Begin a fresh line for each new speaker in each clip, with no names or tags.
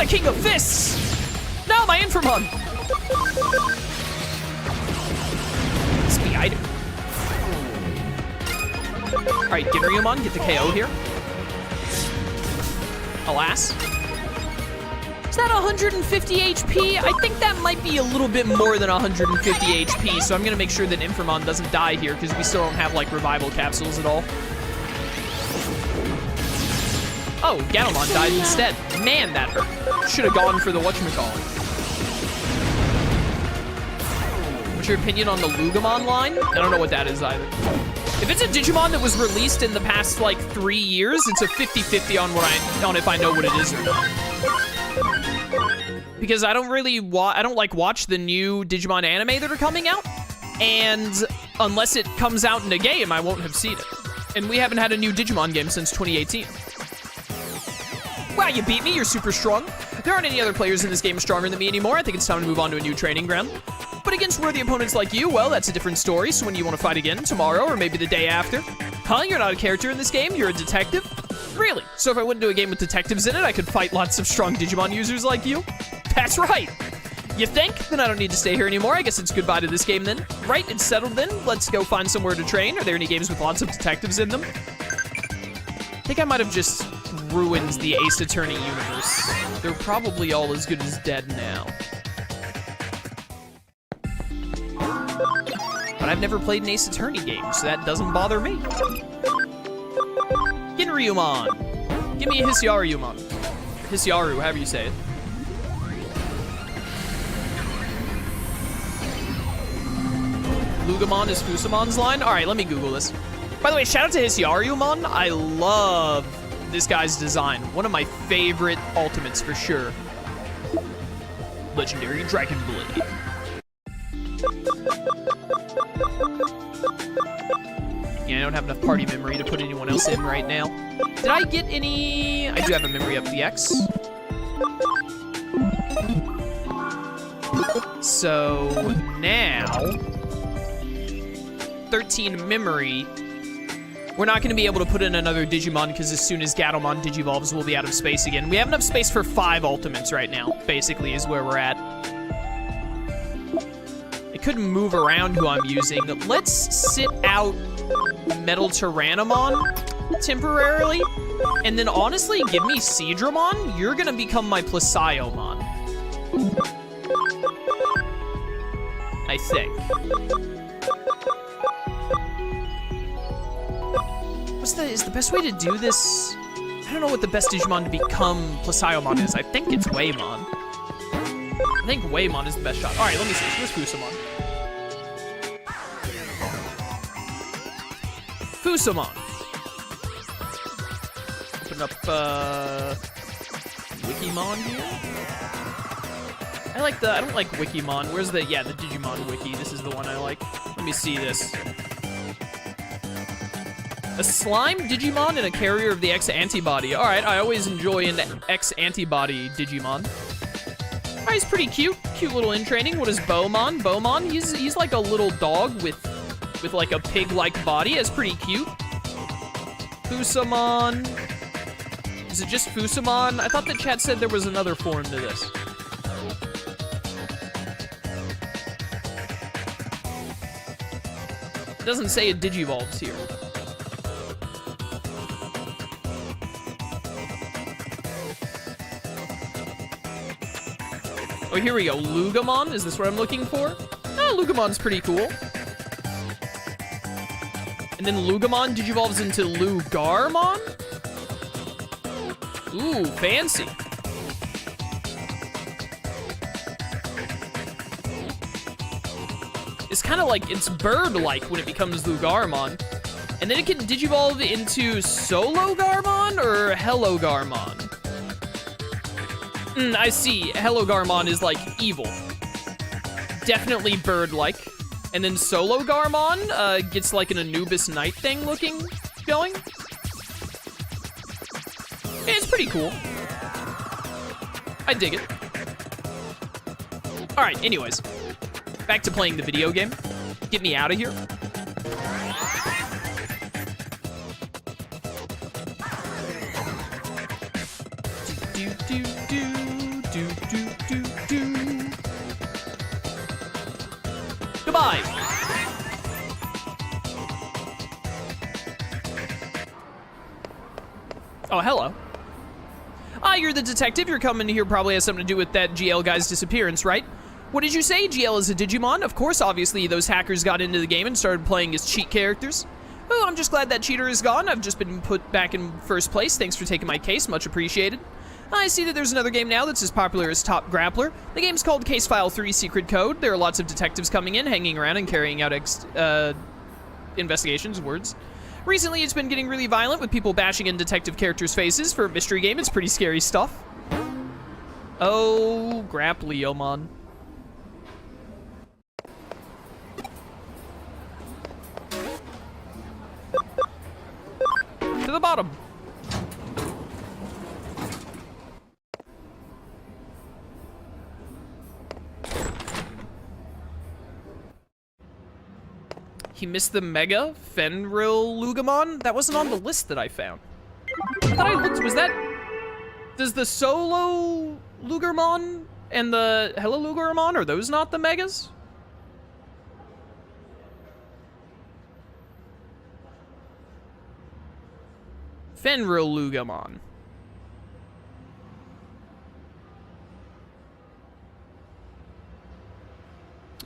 the king of fists! No, my Infamon! Speed item. Alright, GrapLeomon, get the KO here. Alas. Is that 150 HP? I think that might be a little bit more than 150 HP, so I'm gonna make sure that Infamon doesn't die here, because we still don't have, like, revival capsules at all. Oh, GrapLeomon died instead. Man, that hurt. Should have gone for the whatchamacallit. What's your opinion on the Lugamon line? I don't know what that is either. If it's a Digimon that was released in the past, like, 3 years, it's a 50-50 on if I know what it is or not. Because I don't really watch the new Digimon anime that are coming out, and unless it comes out in a game, I won't have seen it. And we haven't had a new Digimon game since 2018. Wow, you beat me, you're super strong. There aren't any other players in this game stronger than me anymore. I think it's time to move on to a new training ground. But against worthy opponents like you, well, that's a different story. So when you want to fight again, tomorrow or maybe the day after. Huh, you're not a character in this game, you're a detective? Really? So if I went into a game with detectives in it, I could fight lots of strong Digimon users like you? That's right. You think? Then I don't need to stay here anymore. I guess it's goodbye to this game then. Right, it's settled then. Let's go find somewhere to train. Are there any games with lots of detectives in them? I think I might have just ruined the Ace Attorney universe. They're probably all as good as dead now. But I've never played an Ace Attorney game, so that doesn't bother me. GrapLeomon. Give me a Hisyaryumon. Hisyaru, however you say it. Lugamon is Fusamon's line? All right, let me Google this. By the way, shout out to Hisyaryumon. I love this guy's design. One of my favorite ultimates for sure. Legendary Dragon Blade. Yeah, I don't have enough party memory to put anyone else in right now. Did I get any? I do have a memory up the X. So now 13 memory. We're not going to be able to put in another Digimon because as soon as GrapLeomon digivolves, we'll be out of space again. We have enough space for 5 ultimates right now, basically, is where we're at. I couldn't move around who I'm using. Let's sit out Metal Tyrannomon temporarily. And then, honestly, give me Seadramon. You're going to become my Placiomon. I think. Is the best way to do this? I don't know what the best Digimon to become Placiomon is. I think it's Waymon. I think Waymon is the best shot. All right, let me see. Where's Fusamon? Fusamon. Open up Wikimon here. I don't like Wikimon. Where's the Digimon Wiki. This is the one I like. Let me see this. A slime Digimon and a carrier of the X antibody. All right, I always enjoy an X antibody Digimon. All right, he's pretty cute. Cute little in training. What is Bowmon? Bowmon, he's like a little dog with like a pig-like body. It's pretty cute. Fusamon. Is it just Fusamon? I thought the chat said there was another form to this. It doesn't say it digivolves here. Oh, here we go. Lugamon? Is this what I'm looking for? Oh, Lugamon's pretty cool. And then Lugamon digivolves into Lugarmon? Ooh, fancy. It's kind of like, it's bird-like when it becomes Lugarmon. And then it can digivolve into Sologarmon or Hellogarmon? I see. Hellogarmon is, like, evil. Definitely bird-like. And then Sologarmon gets, like, an Anubis Knight thing looking going. Yeah, it's pretty cool. I dig it. Alright, anyways. Back to playing the video game. Get me out of here. do, do, do, do. Goodbye. Oh, hello. Ah, you're the detective. You're coming here probably has something to do with that GL guy's disappearance, right? What did you say? GL is a Digimon? Of course, obviously, those hackers got into the game and started playing as cheat characters. Oh, I'm just glad that cheater is gone. I've just been put back in first place. Thanks for taking my case. Much appreciated. I see that there's another game now that's as popular as Top Grappler. The game's called Case File 3 Secret Code. There are lots of detectives coming in, hanging around, and carrying out investigations, words. Recently, it's been getting really violent with people bashing in detective characters' faces. For a mystery game, it's pretty scary stuff. Oh, GrapLeomon. To the bottom. He missed the Mega Fenrilugamon? That wasn't on the list that I found. I thought I looked, was that... Does the Solo Lugermon and the Hello Lugermon, are those not the Megas? Fenrilugamon.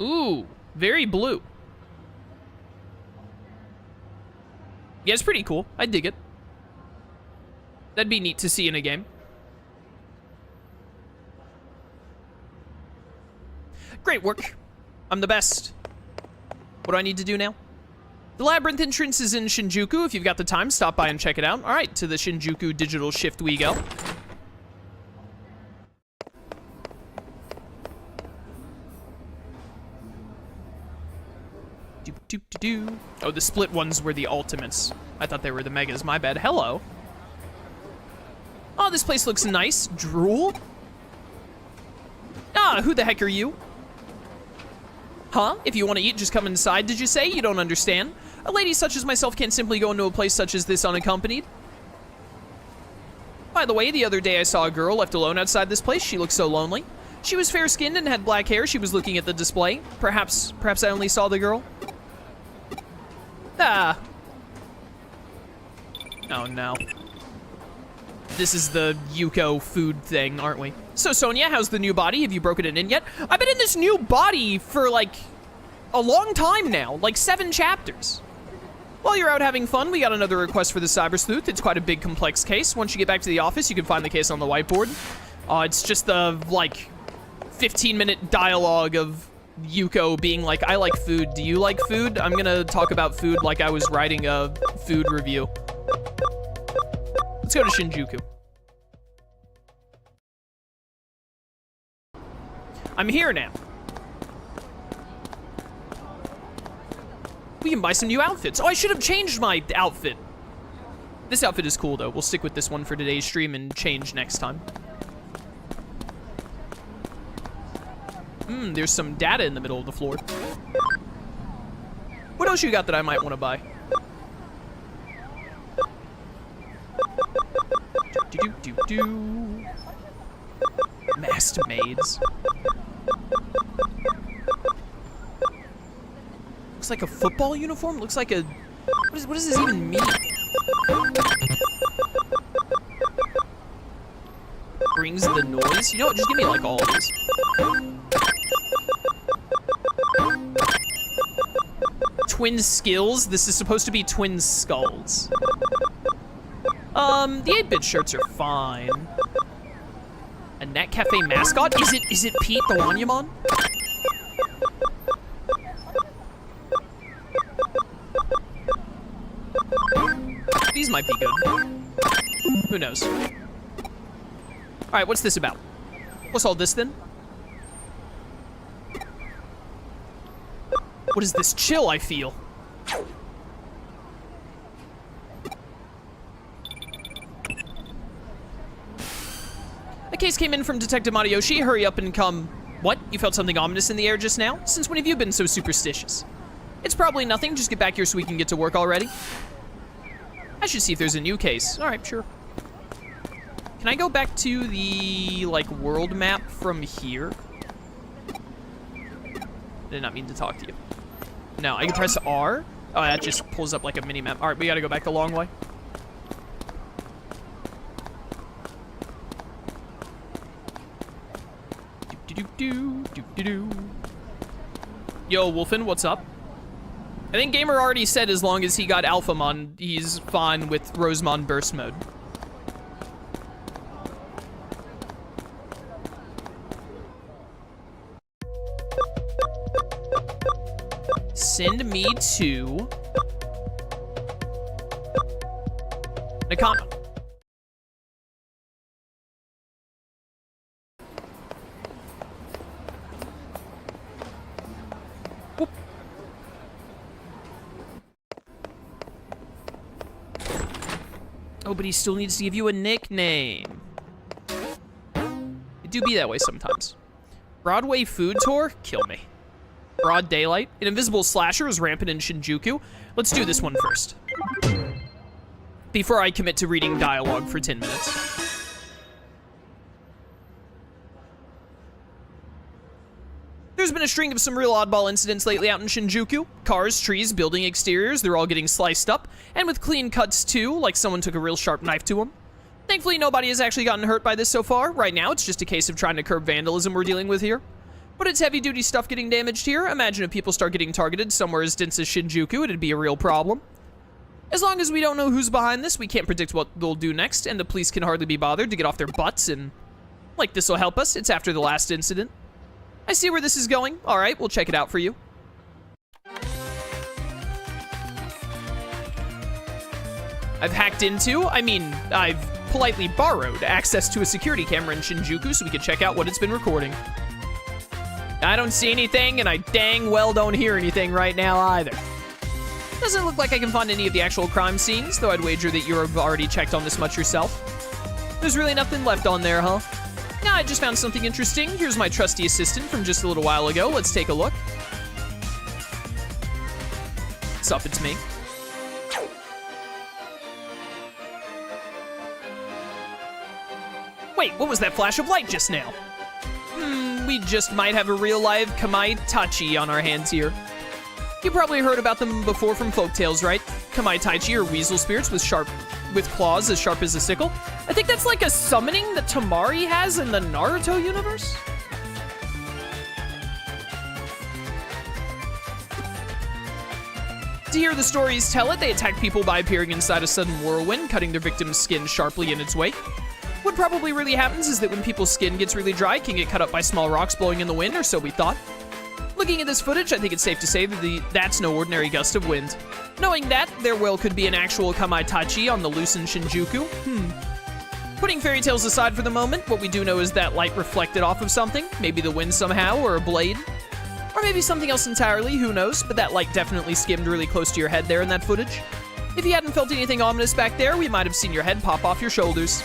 Ooh, very blue. Yeah, it's pretty cool. I dig it. That'd be neat to see in a game. Great work. I'm the best. What do I need to do now? The labyrinth entrance is in Shinjuku. If you've got the time, stop by and check it out. All right, to the Shinjuku Digital Shift we go. Oh, the split ones were the ultimates. I thought they were the megas. My bad. Hello. Oh, this place looks nice. Drool? Ah, who the heck are you? Huh? If you want to eat, just come inside, did you say? You don't understand. A lady such as myself can't simply go into a place such as this unaccompanied. By the way, the other day I saw a girl left alone outside this place. She looked so lonely. She was fair-skinned and had black hair. She was looking at the display. Perhaps I only saw the girl. Ah. Oh, no. This is the Yuko food thing, aren't we? So, Sonia, how's the new body? Have you broken it in yet? I've been in this new body for, like, a long time now. Like, 7 chapters. While you're out having fun, we got another request for the Cyber Sleuth. It's quite a big, complex case. Once you get back to the office, you can find the case on the whiteboard. It's just the, like, 15-minute dialogue of Yuko being like, I like food. Do you like food? I'm gonna talk about food like I was writing a food review. Let's go to Shinjuku. I'm here now. We can buy some new outfits. Oh, I should have changed my outfit. This outfit is cool, though. We'll stick with this one for today's stream and change next time. There's some data in the middle of the floor. What else you got that I might want to buy? Do. Masked maids. Looks like a football uniform. Looks like a... What does this even mean? Brings the noise. You know what? Just give me like all of these. Twin skills. This is supposed to be twin skulls. The 8-bit shirts are fine. A Net Cafe mascot? Is it Pete the Wanyamon? These might be good. Who knows? Alright, what's this about? What's all this then? What is this chill I feel? A case came in from Detective Matayoshi. Hurry up and come. What? You felt something ominous in the air just now? Since when have you been so superstitious? It's probably nothing. Just get back here so we can get to work already. I should see if there's a new case. All right, sure. Can I go back to the, like, world map from here? Did not mean to talk to you. No, I can press R. Oh, that just pulls up like a mini-map. All right, we gotta go back the long way. Yo, Wolfen, what's up? I think Gamer already said as long as he got Alphamon, he's fine with Rosemon burst mode. Send me to Nakama. Whoop. Oh, but he still needs to give you a nickname. It do be that way sometimes. Broadway food tour? Kill me. Broad daylight. An invisible slasher is rampant in Shinjuku. Let's do this one first. Before I commit to reading dialogue for 10 minutes. There's been a string of some real oddball incidents lately out in Shinjuku. Cars, trees, building exteriors, they're all getting sliced up. And with clean cuts too, like someone took a real sharp knife to them. Thankfully, nobody has actually gotten hurt by this so far. Right now, it's just a case of trying to curb vandalism we're dealing with here. But it's heavy-duty stuff getting damaged here. Imagine if people start getting targeted somewhere as dense as Shinjuku, it'd be a real problem. As long as we don't know who's behind this, we can't predict what they'll do next, and the police can hardly be bothered to get off their butts, and, like, this will help us. It's after the last incident. I see where this is going. All right, we'll check it out for you. I've hacked into, I've politely borrowed access to a security camera in Shinjuku so we can check out what it's been recording. I don't see anything, and I dang well don't hear anything right now either. Doesn't look like I can find any of the actual crime scenes, though I'd wager that you've already checked on this much yourself. There's really nothing left on there, huh? Nah, I just found something interesting. Here's my trusty assistant from just a little while ago. Let's take a look. What's up, it's me. Wait, what was that flash of light just now? We just might have a real-life Kamaitachi on our hands here. You probably heard about them before from folktales, right? Kamaitachi are weasel spirits with claws as sharp as a sickle. I think that's like a summoning that Tamari has in the Naruto universe. To hear the stories tell it, they attack people by appearing inside a sudden whirlwind, cutting their victim's skin sharply in its wake. What probably really happens is that when people's skin gets really dry, it can get cut up by small rocks blowing in the wind, or so we thought. Looking at this footage, I think it's safe to say that that's no ordinary gust of wind. Knowing that, there well could be an actual Kamaitachi on the loose in Shinjuku. Putting fairy tales aside for the moment, what we do know is that light reflected off of something, maybe the wind somehow, or a blade. Or maybe something else entirely, who knows, but that light definitely skimmed really close to your head there in that footage. If you hadn't felt anything ominous back there, we might have seen your head pop off your shoulders.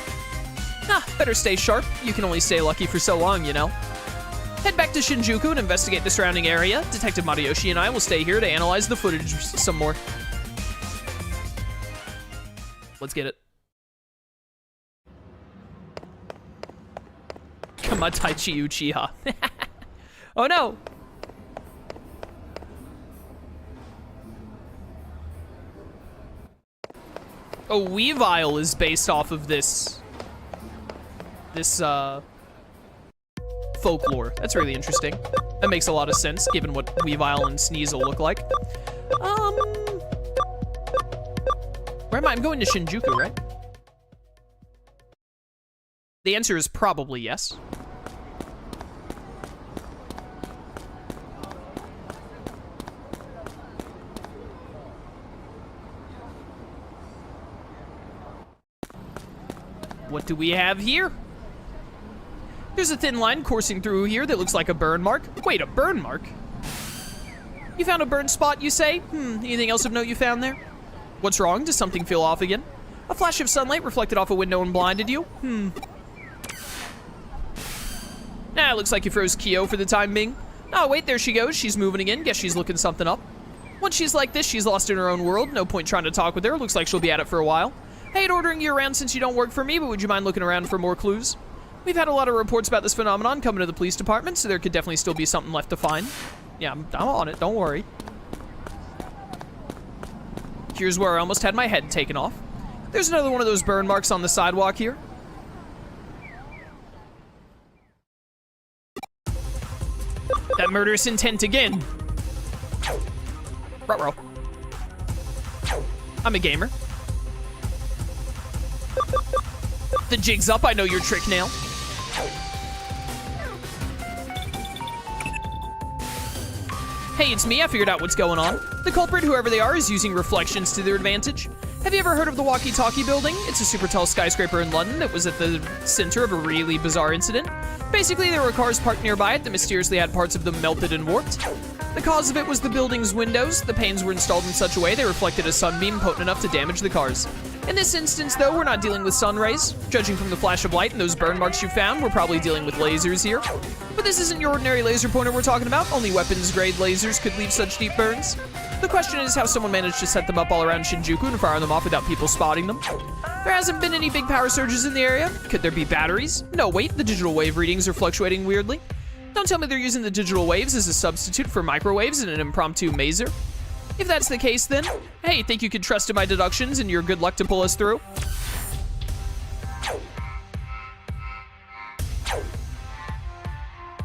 Nah, better stay sharp. You can only stay lucky for so long, you know. Head back to Shinjuku and investigate the surrounding area. Detective Matayoshi and I will stay here to analyze the footage some more. Let's get it. Kamaitaichi Uchiha. Oh no! Oh, Weavile is based off of this folklore. That's really interesting. That makes a lot of sense, given what Weavile and Sneasel look like. Where am I? I'm going to Shinjuku, right? The answer is probably yes. What do we have here? There's a thin line coursing through here that looks like a burn mark. Wait, a burn mark? You found a burn spot, you say? Anything else of note you found there? What's wrong? Does something feel off again? A flash of sunlight reflected off a window and blinded you? Nah, looks like you froze Kyo for the time being. Oh, wait, there she goes. She's moving again. Guess she's looking something up. Once she's like this, she's lost in her own world. No point trying to talk with her. Looks like she'll be at it for a while. Hate ordering you around since you don't work for me, but would you mind looking around for more clues? We've had a lot of reports about this phenomenon coming to the police department, so there could definitely still be something left to find. Yeah, I'm on it, don't worry. Here's where I almost had my head taken off. There's another one of those burn marks on the sidewalk here. That murderous intent again. Ruh-roh. I'm a gamer. The jig's up, I know your trick, Nail. Hey, it's me, I figured out what's going on. The culprit, whoever they are, is using reflections to their advantage. Have you ever heard of the Walkie-Talkie building? It's a super tall skyscraper in London that was at the center of a really bizarre incident. Basically, there were cars parked nearby it that mysteriously had parts of them melted and warped. The cause of it was the building's windows. The panes were installed in such a way they reflected a sunbeam potent enough to damage the cars. In this instance, though, we're not dealing with sun rays. Judging from the flash of light and those burn marks you found, we're probably dealing with lasers here. But this isn't your ordinary laser pointer we're talking about. Only weapons-grade lasers could leave such deep burns. The question is how someone managed to set them up all around Shinjuku and fire them off without people spotting them. There hasn't been any big power surges in the area. Could there be batteries? No, wait, the digital wave readings are fluctuating weirdly. Don't tell me they're using the digital waves as a substitute for microwaves in an impromptu maser. If that's the case, then, hey, think you could trust in my deductions and your good luck to pull us through?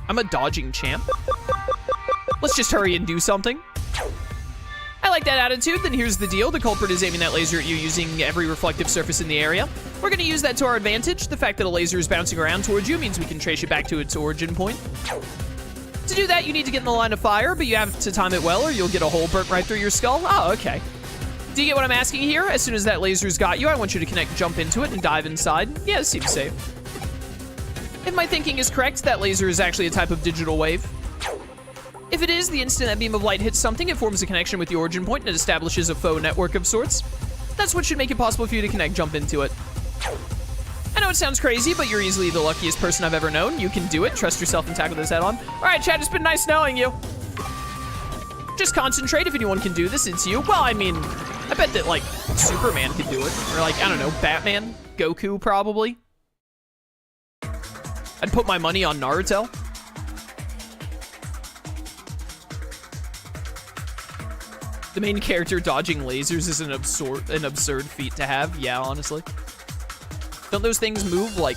I'm a dodging champ. Let's just hurry and do something. I like that attitude. Then here's the deal. The culprit is aiming that laser at you using every reflective surface in the area. We're going to use that to our advantage. The fact that a laser is bouncing around towards you means we can trace you back to its origin point. To do that, you need to get in the line of fire, but you have to time it well or you'll get a hole burnt right through your skull. Oh, okay. Do you get what I'm asking here? As soon as that laser's got you, I want you to connect, jump into it, and dive inside. Yeah, it seems safe. If my thinking is correct, that laser is actually a type of digital wave. If it is, the instant that beam of light hits something, it forms a connection with the origin point and it establishes a faux network of sorts. That's what should make it possible for you to connect, jump into it. I know it sounds crazy, but you're easily the luckiest person I've ever known. You can do it. Trust yourself and tackle this head on. All right, Chad, it's been nice knowing you. Just concentrate. If anyone can do this, it's you. Well, I mean, I bet that, like, Superman could do it. Or, like, I don't know, Batman, Goku, probably. I'd put my money on Naruto. The main character dodging lasers is an absurd feat to have. Yeah, honestly. Don't those things move, like,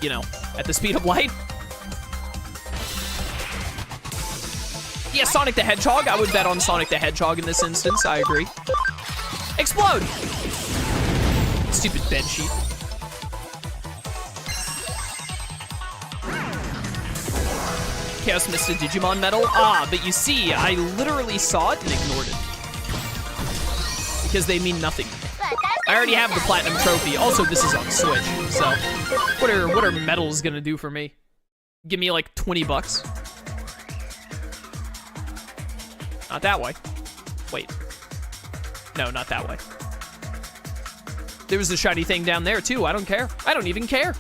you know, at the speed of light? Yeah, Sonic the Hedgehog. I would bet on Sonic the Hedgehog in this instance. I agree. Explode! Stupid bedsheet. Chaos missed a Digimon medal. Ah, but you see, I literally saw it and ignored it. Because they mean nothing. I already have the platinum trophy. Also, this is on Switch, so what are medals gonna do for me? Give me like 20 bucks. Not that way. Wait. No, not that way. There was a shiny thing down there too. I don't care. I don't even care.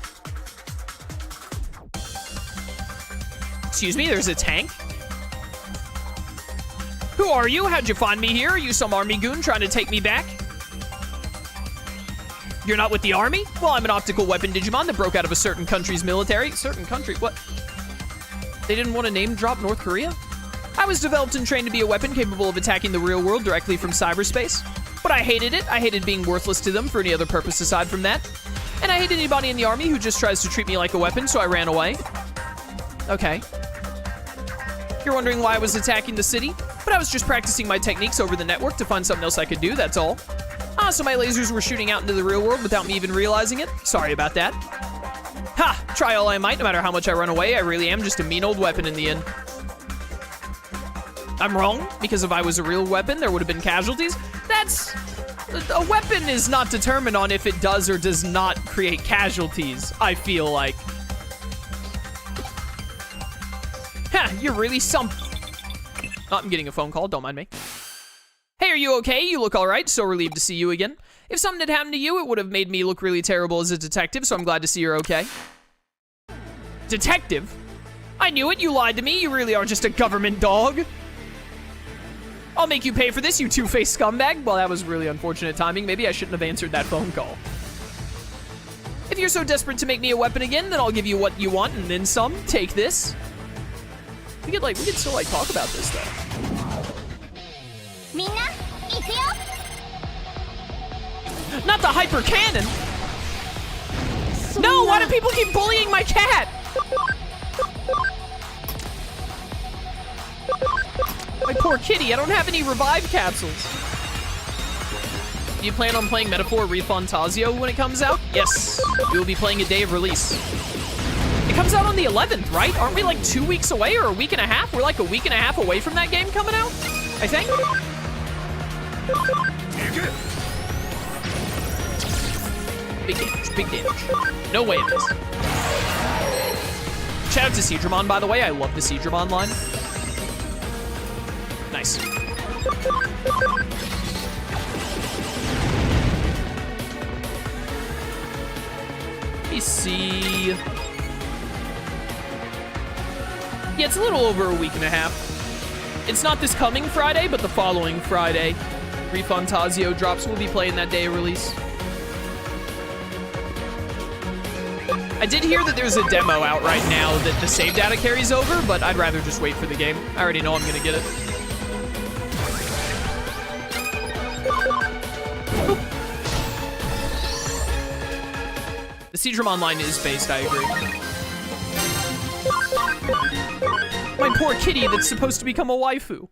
Excuse me, there's a tank? Who are you? How'd you find me here? Are you some army goon trying to take me back? You're not with the army? Well, I'm an optical weapon Digimon that broke out of a certain country's military. Certain country? What? They didn't want to name drop North Korea? I was developed and trained to be a weapon capable of attacking the real world directly from cyberspace. But I hated it. I hated being worthless to them for any other purpose aside from that. And I hate anybody in the army who just tries to treat me like a weapon, so I ran away. Okay. You're wondering why I was attacking the city? But I was just practicing my techniques over the network to find something else I could do, that's all. Ah, so my lasers were shooting out into the real world without me even realizing it? Sorry about that. Ha! Try all I might, no matter how much I run away, I really am just a mean old weapon in the end. I'm wrong, because if I was a real weapon, there would have been casualties. That's... A weapon is not determined on if it does or does not create casualties, I feel like. Ha! You're really something. Oh, I'm getting a phone call, don't mind me. Hey, are you okay? You look alright, so relieved to see you again. If something had happened to you, it would have made me look really terrible as a detective, so I'm glad to see you're okay. Detective? I knew it, you lied to me, you really are just a government dog. I'll make you pay for this, you two-faced scumbag. Well, that was really unfortunate timing. Maybe I shouldn't have answered that phone call. If you're so desperate to make me a weapon again, then I'll give you what you want and then some. Take this. We could still like talk about this though. Not the hyper cannon. No, why do people keep bullying my cat? My poor kitty, I don't have any revive capsules. Do you plan on playing Metaphor Refantazio when it comes out? Yes, we will be playing a day of release. It comes out on the 11th, right? Aren't we like 2 weeks away or a week and a half? We're like a week and a half away from that game coming out, I think. Big damage, big damage. No way it is. Shout out to Seadramon, by the way. I love the Seadramon line. Nice. Let me see. Yeah, it's a little over a week and a half. It's not this coming Friday, but the following Friday. Refantazio drops. We'll be playing that day of release. I did hear that there's a demo out right now that the save data carries over, but I'd rather just wait for the game. I already know I'm gonna get it. The Seadramon line is based, I agree. My poor kitty that's supposed to become a waifu.